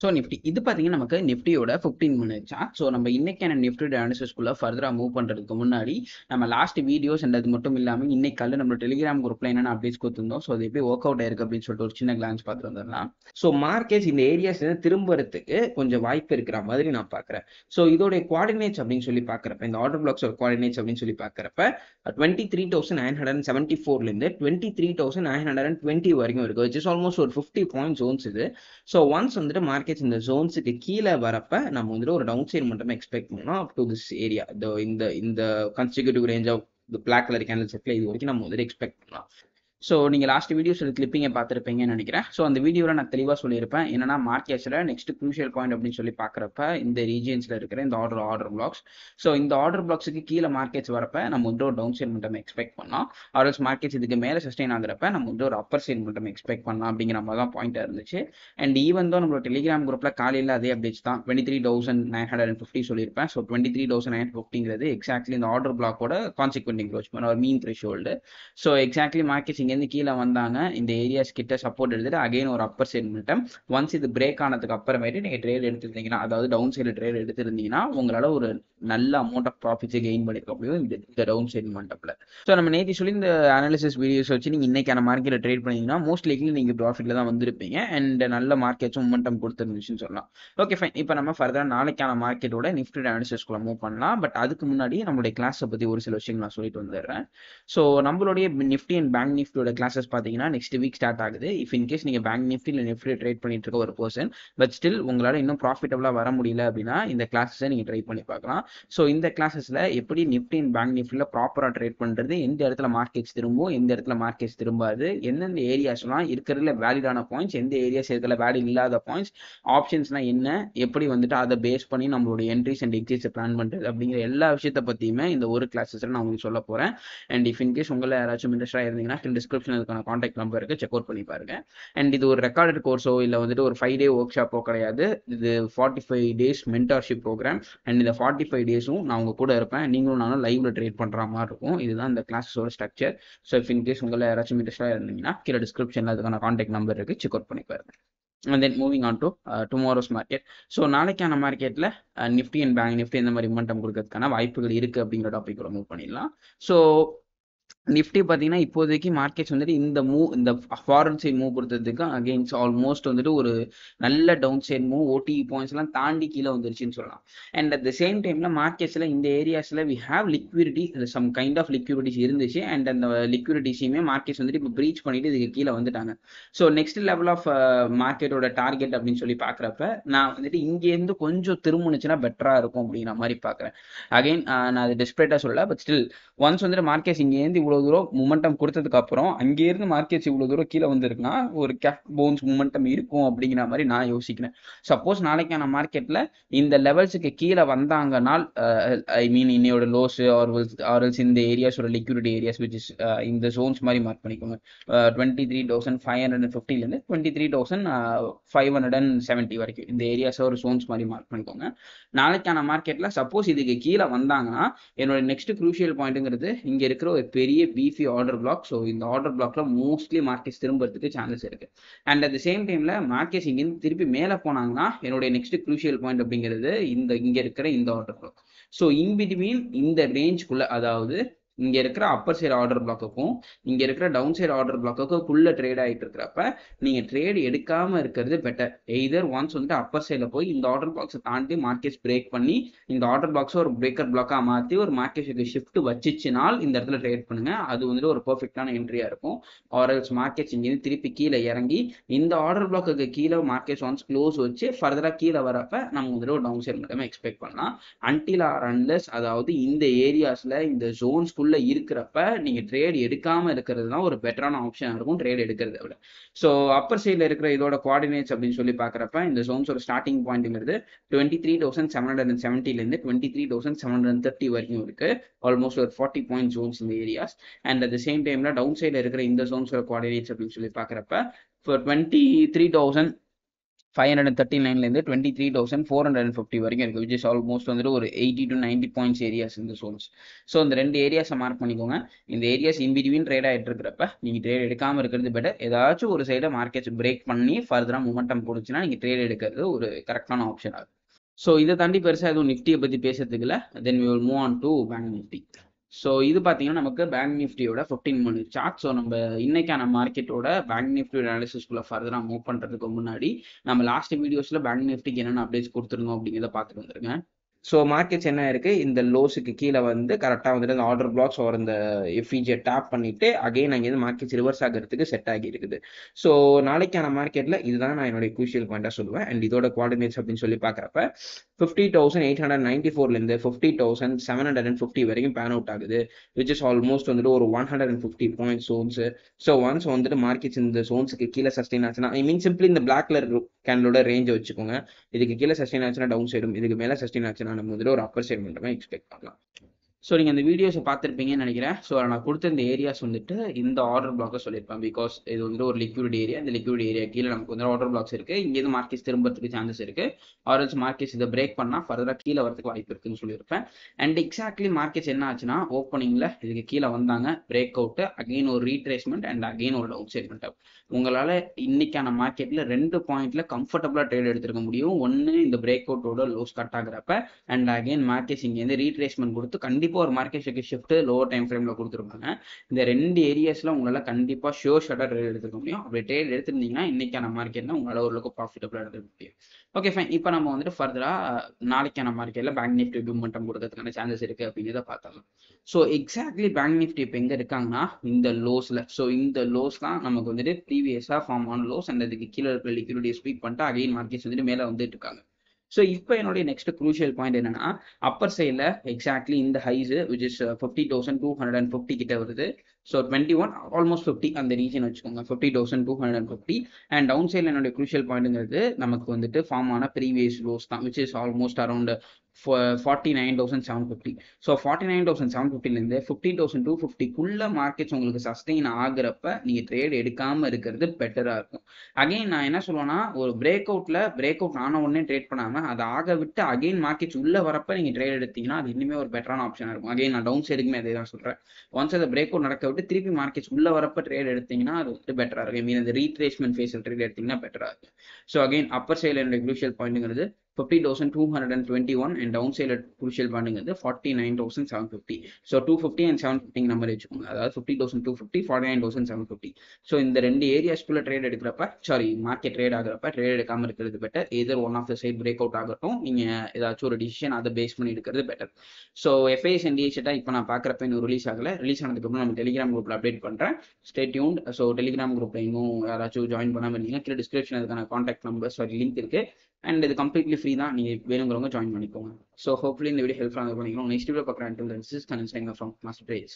So Nifty இது பார்த்தீங்கன்னா நமக்கு நிஃப்டியோட 15 மினிட்ஸா. ஸோ நம்ம இன்னைக்கான நிஃப்டி அனாலிசிஸ்குள்ள ஃபர்தராக மூவ் பண்ணுறதுக்கு முன்னாடி நம்ம லாஸ்ட் வீடியோஸ் அண்ட் அது மட்டும் இல்லாமல் இன்னைக்கு காலையில் நம்ம டெலிகிராம் குரூப்பில் என்னென்ன அப்டேட்ஸ் கொடுத்துருந்தோம். ஸோ அது எப்படி ஒர்க் அவுட் ஆயிருக்கு அப்படின்னு சொல்லிட்டு ஒரு சின்ன கிளான்ஸ் பார்த்து வந்துடலாம். ஸோ மார்க்கெட்ஸ் இந்த ஏரியாஸ் திரும்புறதுக்கு கொஞ்சம் வாய்ப்பு இருக்கிற மாதிரி நான் பார்க்குறேன். ஸோ இதோடைய குவாடினேட்ஸ் அப்படின்னு சொல்லி பார்க்குறப்ப இந்த ஆர்டர் பிளாக்ஸோட குவாடினேட்ஸ் அப்படின்னு சொல்லி பார்க்குறப்ப 23,974லேருந்து 23,920 வரைக்கும் இருக்குது. விச் இஸ் ஆல்மோஸ்ட் ஒரு 50 பாயிண்ட் ஜோன்ஸ் இது. ஸோ ஒன்ஸ் வந்துட்டு மார்க்கெட்ஸ் இந்த ஜோன்ஸுக்கு கீழே வரப்ப நம்ம வந்துட்டு ஒரு டவுன் சைட் மட்டுமே எக்ஸ்பெக்ட் பண்ணலாம் அப் டு திஸ் ஏரியா. இந்த consecutive range of black colour candle செட்ல இது வரைக்கும் நம்ம வந்துட்டு எக்ஸ்பெக்ட் பண்ணலாம். ஸோ நீங்கள் லாஸ்ட் வீடியோஸ் கிளிப்பிங்கை பார்த்துருப்பீங்கன்னு நினைக்கிறேன். ஸோ அந்த வீடியோவில் நான் தெளிவாக சொல்லியிருப்பேன் என்னன்னா மார்க்கெட்ஸில் நெக்ஸ்ட் க்ரூஷியல் பாயிண்ட் அப்படின்னு சொல்லி பார்க்குறப்ப இந்த ரீஜியன்ஸில் இருக்கிற இந்த ஆர்டர் பிளாக்ஸ். ஸோ இந்த ஆர்டர் பிளாக்ஸுக்கு கீழே மார்க்கெட்ஸ் வரப்ப நம்ம வந்து ஒரு டவுன் சைட் மட்டும் எக்ஸ்பெக்ட் பண்ணலாம். ஆர்எல்ஸ் மார்க்கெட்ஸ் இதுக்கு மேலே சஸ்டெயின் ஆகிறப்ப நம்ம வந்து ஒரு அப்பர் சைட் மட்டும் எக்ஸ்பெக்ட் பண்ணலாம் அப்படிங்கிற மாதிரி தான் பாயிண்டாக இருந்துச்சு. அண்ட் ஈவன் தான் நம்மளோட டெலிகிராம் குரூப்பில் காலையில் அதே அப்டேட்ஸ் தான் 23,950 சொல்லியிருப்பேன். ஸோ 23,950ங்கிறது எக்ஸாக்ட்லி இந்த ஆர்டர் பிளாக்கோட கான்சிக்வெண்ட் என்க்ரோச்மெண்ட் ஒரு மீன் த்ரெஷோல்டு. ஸோ எக்ஸாக்ட்லி மார்க்கெட்ஸ் இங்கேருந்து கீழே வந்தாங்க இந்த ஏரியாஸ் கிட்ட சப்போர்ட் எடுத்துட்டு அகைன் ஒரு அப்பர் சைட் மிட்டம் ஒன்ஸ் இது பிரேக் ஆனதுக்கு அப்புறமேட்டு நீங்க ட்ரேட் எடுத்துருந்தீங்கன்னா அதாவது டவுன் சைடு ட்ரேட் எடுத்திருந்தீங்கன்னா உங்களால ஒரு நல்ல அமௌண்ட் ஆஃப் ப்ராஃபிட்ஸை கெயின் பண்ணிருக்க முடியும் இந்த டவுன் சைட் மண்டப்ல. ஸோ நம்ம நேற்று சொல்லி இந்த அனாலிசிஸ் வீடியோஸ் வச்சு நீங்க இன்னைக்கான மார்க்கெட்ல ட்ரேட் பண்ணீங்கன்னா மோஸ்ட் லைக்லி நீங்க ப்ராஃபிட்ல தான் வந்திருப்பீங்க அண்ட் நல்ல மார்க்கெட்ஸும் மொமெண்டம் கொடுத்துருந்துச்சுன்னு சொல்லலாம். Okay fine. இப்போ நம்ம ஃபர்தரா நாளைக்கான மார்க்கெட்டோட நிஃப்டி அனாலிசிஸ்குள்ள மூவ் பண்ணலாம். பட் அதுக்கு முன்னாடி நம்மளுடைய கிளாஸை பத்தி ஒரு சில விஷயங்கள் நான் சொல்லிட்டு வந்துடுறேன். ஸோ நம்மளுடைய நிஃப்டி அண்ட் பேங்க் நிஃப்டியோட கிளாஸஸ் பார்த்தீங்கன்னா நெக்ஸ்ட் வீக் ஸ்டார்ட் ஆகுது. இஃப் இன்கேஸ் நீங்கள் பேங்க் நிஃப்டி இல்லை நிஃப்டி ட்ரேட் பண்ணிட்டு இருக்க ஒரு பர்சன் பட் ஸ்டில் உங்களால் இன்னும் ப்ராஃபிட்டபுளாக வர முடியல அப்படின்னா இந்த கிளாஸஸை நீங்கள் ட்ரை பண்ணி பார்க்கலாம். ஸோ இந்த கிளாஸஸில் எப்படி நிஃப்டி அண்ட் பேங்க் நிஃப்டியில் ப்ராப்பராக ட்ரேட் பண்ணுறது, எந்த இடத்துல மார்க்கெட்ஸ் திரும்பும், எந்த இடத்துல மார்க்கெட்ஸ் திரும்பாது, எந்தெந்த ஏரியாஸ்லாம் இருக்கிறதுல வேலிடான பாயிண்ட்ஸ், எந்த ஏரியாஸ் இருக்கிற வேலிட் இல்லாத பாயிண்ட்ஸ், ஆப்ஷன்ஸ்லாம் என்ன, எப்படி வந்துட்டு அதை பேஸ் பண்ணி நம்மளுடைய என்ட்ரிஸ் அண்ட் எக்ஸிட்ஸை பிளான் பண்ணுறது அப்படிங்கிற எல்லா விஷயத்தை பற்றியுமே இந்த ஒரு கிளாஸஸில் நான் உங்களுக்கு சொல்ல போகிறேன். அண்ட் இஃப் இன்கேஸ் உங்களை யாராச்சும் இன்ட்ரெஸ்டாக இருந்தீங்கன்னா டிஸ்கிரிப்ஷன் அதுக்கான கான்டாக்ட் நம்பர் இருக்கு, செக் அவுட் பண்ணி பாருங்க. அண்ட் இது ஒரு ரெக்கார்டட் கோர்ஸோ இல்லை வந்துட்டு ஒரு 5 டே ஒர்க் ஷாப்போ கிடையாது. இது 45 days மென்டார்ஷிப் ப்ரோக்ராம். அண்ட் இந்த 45 days நான் உங்க கூட இருப்பேன். நீங்களும் நானும் லைவ்ல ட்ரேட் பண்ற மாதிரி இருக்கும். இதுதான் இந்த கிளாஸஸோட ஸ்ட்ரக்சர். ஸோ இஃப் இன்கேஸ் உங்களை யாராச்சும் இன்ட்ரெஸ்டாக இருந்தீங்கன்னா கீழே டிஸ்கிரிப்ஷன்ல அதுக்கான கான்டாக்ட் நம்பர் இருக்கு, செக் அவுட் பண்ணி பாருங்க. And then moving on to tomorrow's market. So நாளைக்கான மார்க்கெட்டில் நிஃப்டி அண்ட் பேங்க் நிஃப்டி இந்த மாதிரி மொமெண்டம் கொடுக்கறதுக்கான வாய்ப்புகள் இருக்குது அப்படிங்கிற டாபிக் மூவ் பண்ணிடலாம். ஸோ நிஃப்டி பார்த்தீங்கன்னா இப்போதைக்கு மார்க்கெட்ஸ் வந்துட்டு இந்த ஃபாரின் சைட் மூவ் கொடுத்ததுக்கு அகெயின்ஸ்ட் ஆல்மோஸ்ட் வந்துட்டு ஒரு நல்ல டவுன் சைட் மூவ் ஓடி பாயிண்ட்ஸ் எல்லாம் தாண்டி கீழே வந்துருச்சுன்னு சொல்லலாம். அண்ட் அட் த சேம் டைம்ல மார்க்கெட்ஸ்ல இந்த ஏரியாஸ்ல we have liquidity, some kind of லிக்விடிட்டிஸ் இருந்துச்சு. அண்ட் அந்த லிக்விடிட்டிஸையுமே மார்க்கெட்ஸ் வந்துட்டு இப்போ ப்ரீச் பண்ணிட்டு இதுக்கு கீழே வந்துட்டாங்க. ஸோ நெக்ஸ்ட் லெவல் ஆஃப் மார்க்கெட்டோட டார்கெட் அப்படின்னு சொல்லி பார்க்குறப்ப நான் வந்துட்டு இங்கேருந்து கொஞ்சம் திரும்பினுச்சுன்னா பெட்டரா இருக்கும் அப்படிங்கிற மாதிரி பார்க்குறேன். அகைன் நான் அது டெஸ்பரேட்டா சொல்லல, பட் ஸ்டில் ஒன்ஸ் வந்துட்டு மார்க்கெட்ஸ் இங்கேருந்து இவ்வளவு தூரம் மூமெண்டம் கொடுத்ததுக்கு அப்புறம் அங்கேருந்து மார்க்கெட்ஸ் இவ்வளவு தூரம் கீழே வந்திருக்குன்னா ஒரு கேப் பவுன்ஸ் மூமெண்டம் இருக்கும் அப்படிங்கிற மாதிரி நான் யோசிக்கிறேன். சப்போஸ் நாளைக்கான மார்க்கெட்ல இந்த லெவல்ஸுக்கு கீழே வந்தாங்கனால் ஐ மீன் இன்னையோட லோஸ் ஆர்எல்ஸ் இந்த ஏரியாஸோட லிக்விடிட்டி ஏரியாஸ் விச் இஸ் இந்த ஜோன்ஸ் மாதிரி மார்க் பண்ணிக்கோங்க. 23,550லேருந்து 23,570 வரைக்கும் இந்த ஏரியாஸ் ஒரு ஜோன்ஸ் மாதிரி மார்க் பண்ணிக்கோங்க. நாளைக்கான மார்க்கெட்ல சப்போஸ் இதுக்கு கீழே வந்தாங்கன்னா என்னோட நெக்ஸ்ட் க்ரூஷியல் பாயிண்ட்ங்கிறது இங்க இருக்கிற ஒரு பெரிய பிபி ஆர்டர் பிளாக். ஸோ இந்த ஆர்டர் பிளாக்ல மோஸ்ட்லி மார்க்கெட்ஸ் திரும்பறதுக்கு சான்சஸ் இருக்கு. அண்ட் அட் த சேம் டைம்ல மார்க்கெட்ஸ் இங்கிருந்து திருப்பி மேலே போனாங்கன்னா என்னுடைய நெக்ஸ்ட் க்ரூஷியல் பாயிண்ட் அப்படிங்கிறது இங்க இருக்கிற இந்த order black. So in between இந்த ரேஞ்சுக்குள்ள, அதாவது இங்க இருக்கிற அப்பர் சைடு ஆர்டர் பிளாக்குக்கும் இங்க இருக்கிற டவுன் சைடு ஆர்டர் பிளாக்குக்குள்ள ட்ரேட் ஆகிட்டு இருக்கிறப்ப நீங்க ட்ரேட் எடுக்காம இருக்கிறது பெட்டர். எய்தர் ஒன்ஸ் வந்துட்டு அப்பர் சைட்ல போய் இந்த ஆர்டர் பிளாக்ஸை தாண்டி மார்க்கெட்ஸ் பிரேக் பண்ணி இந்த ஆர்டர் பிளாக்ஸ் ஒரு பிரேக்கர் பிளாக்கா மாத்தி ஒரு மார்க்கெட் ஷிஃப்ட் வச்சிச்சுனால் இந்த இடத்துல ட்ரேட் பண்ணுங்க. அது வந்துட்டு ஒரு பெர்ஃபெக்டான என்ட்ரியா இருக்கும். ஆர்எல்ஸ் மார்க்கெட்ஸ் இங்கிருந்து திருப்பி கீழே இறங்கி இந்த ஆர்டர் பிளாக்கு கீழே மார்க்கெட்ஸ் ஒன்ஸ் க்ளோஸ் வச்சு ஃபர்தரா கீழே வரப்ப நம்ம வந்துட்டு ஒரு டவுன் சைட் மட்டுமே எக்ஸ்பெக்ட் பண்ணலாம். அன்டில் ஆர் அன்லெஸ், அதாவது இந்த ஏரியாஸ்ல இந்த ஜோன்ஸ் இருக்கிறப்ப நீங்க ட்ரேட் எடுக்காம இருக்கிறது தான் ஒரு பெட்டரான ஆப்ஷனா இருக்கும் ட்ரேட் எடுக்கிறத விட. ஸோ அப்பர் சைட்ல இருக்கிற இதோட கோஆர்டினேட்ஸ் அப்படின்னு சொல்லி பார்க்குறப்ப இந்த ஜோன்ஸோட ஸ்டார்டிங் பாயிண்ட்ங்கிறது 23,770லேருந்து 23,730 வரைக்கும் இருக்கு. ஆல்மோஸ்ட் ஒரு 40 பாயிண்ட் ஜோன்ஸ் இந்த areas. And at the same டைம்ல டவுன் சைட்ல இருக்கிற இந்த ஜோன்ஸோட கோஆர்டினேட்ஸ் அப்படின்னு சொல்லி பார்க்குறப்ப 23,000 539லேருந்து 23,450 வரைக்கும் இருக்குது, விச் இஸ் ஆல்மோஸ்ட் வந்துட்டு ஒரு 80 to 90 பாயிண்ட்ஸ் ஏரியாஸ் இந்த சோன்ஸ். ஸோ இந்த ரெண்டு ஏரியாஸை மார்க் பண்ணிக்கோங்க. இந்த ஏரியாஸ் இன்பிட்வீன் ட்ரேட் ஆகிட்டு இருக்கிறப்ப நீங்கள் ட்ரேட் எடுக்காமல் இருக்கிறது பெட்டர். ஏதாச்சும் ஒரு சைடை மார்க்கெட்ஸ் பிரேக் பண்ணி ஃபர்தராக மூமெண்டம் கொடுச்சுன்னா நீங்கள் ட்ரேட் எடுக்கிறது ஒரு கரெக்டான ஆப்ஷன் ஆகும். ஸோ இதை தாண்டி பெருசாக எதுவும் நிஃப்டியை பற்றி பேசுறதுக்கு இல்லை. Then we will move on to bank Nifty. So இது பார்த்தீங்கன்னா நமக்கு பேங்க் நிஃப்டியோட 15 minute சார்ட். ஸோ நம்ம இன்னைக்கான மார்க்கெட்டோட பேங்க் நிஃப்டி அனாலிசிஸ்குள்ள ஃபர்தராக மூவ் பண்ணுறதுக்கு முன்னாடி நம்ம லாஸ்ட் வீடியோஸில் பேங்க் நிஃப்டிக்கு என்னென்ன அப்டேட்ஸ் கொடுத்துருந்தோம் அப்படிங்கிறத பார்த்துட்டு வந்துருங்க. ஸோ மார்க்கெட்ஸ் என்ன இருக்குது, இந்த லோஸுக்கு கீழே வந்து கரெக்டாக வந்துட்டு இந்த ஆர்டர் பிளாக்ஸ் ஒரு இந்த எஃப்இஜியை டேப் பண்ணிவிட்டு அகைன் அங்கேருந்து மார்க்கெட்ஸ் ரிவர்ஸ் ஆகிறதுக்கு செட் ஆகி இருக்குது. ஸோ நாளைக்கான மார்க்கெட்டில் இதுதான் நான் என்னுடைய க்ரூஷியல் பாயிண்டாக சொல்லுவேன். அண்ட் இதோட கோஆர்டினேட்ஸ் அப்படின்னு சொல்லி பார்க்குறப்ப 50,894லேருந்து 50,750 வரைக்கும் பேன் அவுட் ஆகுது, விச் இஸ் ஆல்மோஸ்ட் வந்துட்டு ஒரு 150 பாயிண்ட் சோன்ஸு. ஸோ ஒன்ஸ் வந்துட்டு மார்க்கெட்ஸ் இந்த சோன்ஸுக்கு கீழே சஸ்டெயின் ஆச்சுன்னா, ஐ மீன் சிம்பிளி இந்த பிளாக் கலர் கேண்டலோட ரேஞ்சை வச்சுக்கோங்க. இதுக்கு கீழே சஸ்டெயின் ஆச்சுன்னா டவுன் சைடும், இதுக்கு மேலே சஸ்டெயின் ஆச்சுன்னா நம்ம வந்துட்டு ஒரு அப்பர் சைடு மட்டுமே எக்ஸ்பெக்ட் பண்ணலாம். ஸோ நீங்கள் அந்த வீடியோஸை பார்த்துருப்பீங்கன்னு நினைக்கிறேன். ஸோ நான் கொடுத்த இந்த ஏரியாஸ் வந்துட்டு இந்த ஆர்டர் பிளாக்கை சொல்லியிருப்பேன். பிகாஸ் இது வந்து ஒரு லிக்விட் ஏரியா. இந்த லிக்விட் ஏரியா கீழே நமக்கு வந்து ஆர்டர் பிளாக்ஸ் இருக்குது. இங்கேருந்து மார்க்கெட்ஸ் திரும்பறதுக்கு சான்சஸ் இருக்குது. ஆர்எல்ஸ் மார்க்கெட்ஸ் இதை பிரேக் பண்ணால் ஃபர்தராக கீழே வரதுக்கு வாய்ப்பு இருக்குன்னு சொல்லியிருப்பேன். அண்ட் எக்ஸாக்ட்லி மார்க்கெட்ஸ் என்ன ஆச்சுன்னா, ஓப்பனிங்கில் இதுக்கு கீழே வந்தாங்க, பிரேக் அவுட்டு, அகெயின் ஒரு ரீட்ரேஸ்மெண்ட் அண்ட் அகெயின் ஒரு டவுன் சைட்மெண்ட். உங்களால் இன்னைக்கான மார்க்கெட்டில் 2 பாயிண்ட்ல கம்ஃபர்டபுளாக ட்ரேட் எடுத்துருக்க முடியும். ஒன்று இந்த பிரேக் அவுட்டோட லோஸ் கட் ஆகுறப்ப, அண்ட் அகெயின் மார்க்கெட்ஸ் இங்கேருந்து ரீட்ரேஸ்மெண்ட் கொடுத்து கண்டிப்பாக ஒரு மார்க்கெட் ஷிஃப்ட் லோவர் டைம் ஃப்ரேமில் கொடுத்துருப்பாங்க. இந்த ரெண்டு ஏரியாஸில் உங்களால் கண்டிப்பாக ஷோர் ஷார்ட்டாக ட்ரேட் எடுத்துக்க முடியும். அப்படி ட்ரேட் எடுத்துருந்தீங்கன்னா இன்னைக்கான மார்க்கெட்டில் உங்களால் ஓரளவுக்கு ப்ராஃபிட்டபுளாக எடுத்துக்க முடியும். Okay fine. இப்போ நம்ம வந்துட்டு ஃபர்தராக நாளைக்கான மார்க்கெட்டில் பேங்க் நிஃப்டி மூமெண்டம் கொடுக்கறதுக்கான சான்சஸ் இருக்குது அப்படிங்கிறத பார்த்தாலும். ஸோ எக்ஸாக்ட்லி பேங்க் நிஃப்டி இப்போ எங்கே இருக்காங்கன்னா இந்த லோஸில். ஸோ இந்த லோஸ் தான் நமக்கு வந்துட்டு ப்ரீவியஸாக ஃபார்ம் ஆன லோஸ். அண்ட் அதுக்கு கீழே இருக்கிற லிக்விடிட்டியை ஸ்வீப் பண்ணிட்டு அகைன் மார்க்கெட்ஸ் வந்துட்டு மேலே வந்துட்டு இருக்காங்க. ஸோ இப்போ என்னுடைய நெக்ஸ்ட் க்ரூஷியல் பாயிண்ட் என்னன்னா, அப்பர் சைடில் எக்ஸாக்ட்லி இந்த ஹைஸ் விச் இஸ் 50,250 கிட்ட வருது. ஸோ 21 ஆல்மோஸ்ட் 50 அந்த ரீஜன் வச்சுக்கோங்க, 50,250. அண்ட் டவுன் சைடில் என்னுடைய க்ரூஷியல் பாயிண்ட்ங்கிறது நமக்கு வந்துட்டு ஃபார்ம் ஆன ப்ரீவியஸ் லோஸ் தான், which is almost around 49,750. So 49,750லேருந்து 50,250க்குள்ள மார்க்கெட்ஸ் உங்களுக்கு சஸ்டெயின் ஆகுறப்ப நீங்கள் ட்ரேட் எடுக்காமல் இருக்கிறது பெட்டராக இருக்கும். அகெயின் நான் என்ன சொல்லுவேன்னா, ஒரு பிரேக் அவுட் ஆன உடனே ட்ரேட் பண்ணாமல் அதை ஆக விட்டு அகெயின் மார்க்கெட்ஸ் உள்ளே வரப்ப நீங்கள் ட்ரேட் எடுத்தீங்கன்னா அது இன்னுமே ஒரு பெட்டரான ஆப்ஷனாக இருக்கும். அகெயின் நான் டவுன் சைடுக்குமே அதே தான் சொல்கிறேன். ஒன்ஸ் அந்த பிரேக் அவுட் நடக்க விட்டு திருப்பி மார்க்கெட்ஸ் உள்ளே வரப்ப ட்ரேட் எடுத்தீங்கன்னா அது வந்து பெட்டராக இருக்கும். மீன் அந்த ரீட்ரேஸ்மெண்ட் ஃபேஸில் ட்ரேட் எடுத்தீங்கன்னா பெட்டராக இருக்கும். ஸோ அகெயின் அப்பர் சைடில் என்னுடைய க்ரூஷியல் பாயிண்ட்ங்கிறது 50,221 அண்ட் டவுன் சைடில் க்ரூஷியல் பாயிண்ட்ங்கிறது 49,750. ஸோ 250 அண்ட் 750 நம்பர் வச்சுக்கோங்க. அதாவது 50,250, 49,750. ஸோ இந்த ரெண்டு ஏரியாஸ்குள்ள ட்ரேட் எடுக்கிறப்ப, மார்க்கெட் ட்ரேட் ஆகிறப்ப ட்ரேட் எடுக்காமல் இருக்கிறது better. Either one of the side break out ஆகட்டும், நீங்கள் ஏதாச்சும் ஒரு டிசிஷன் அதை பேஸ் பண்ணி எடுக்கிறது பெட்டர். ஸோ எஃப்ஐஎஸ் அண்ட் டிஎஸ்டா இப்போ நான் பார்க்குறப்ப இன்னும் ரிலீஸ் ஆகலை. ரிலீஸ் ஆனதுக்கப்புறம் நம்ம டெலிகிராம் குரூப்பில் அப்டேட் பண்ணுறேன். Stay tuned. ஸோ டெலிகிராம் குரூப்பில் இன்னும் யாராச்சும் ஜாயின் பண்ணாமல் இருந்தீங்கன்னா கீழே டிஸ்கிரிப்ஷன் அதுக்கான கான்டாக்ட் நம்பர் லிங்க் இருக்குது. அண்ட் இது கம்ப்ளீட்லி ஃப்ரீ தான், நீங்கள் வேணுங்கிறவங்க ஜாயின் பண்ணிக்கோங்க. ஸோ ஹோப்ஃபுல்லி இந்த வீடியோ ஹெல்ப்ஃபுல்லாக பண்ணிக்கலாம். நெக்ஸ்ட் வீடியோ பார்க்குறேன். Until then, this is Kanan signing off from Master Trades.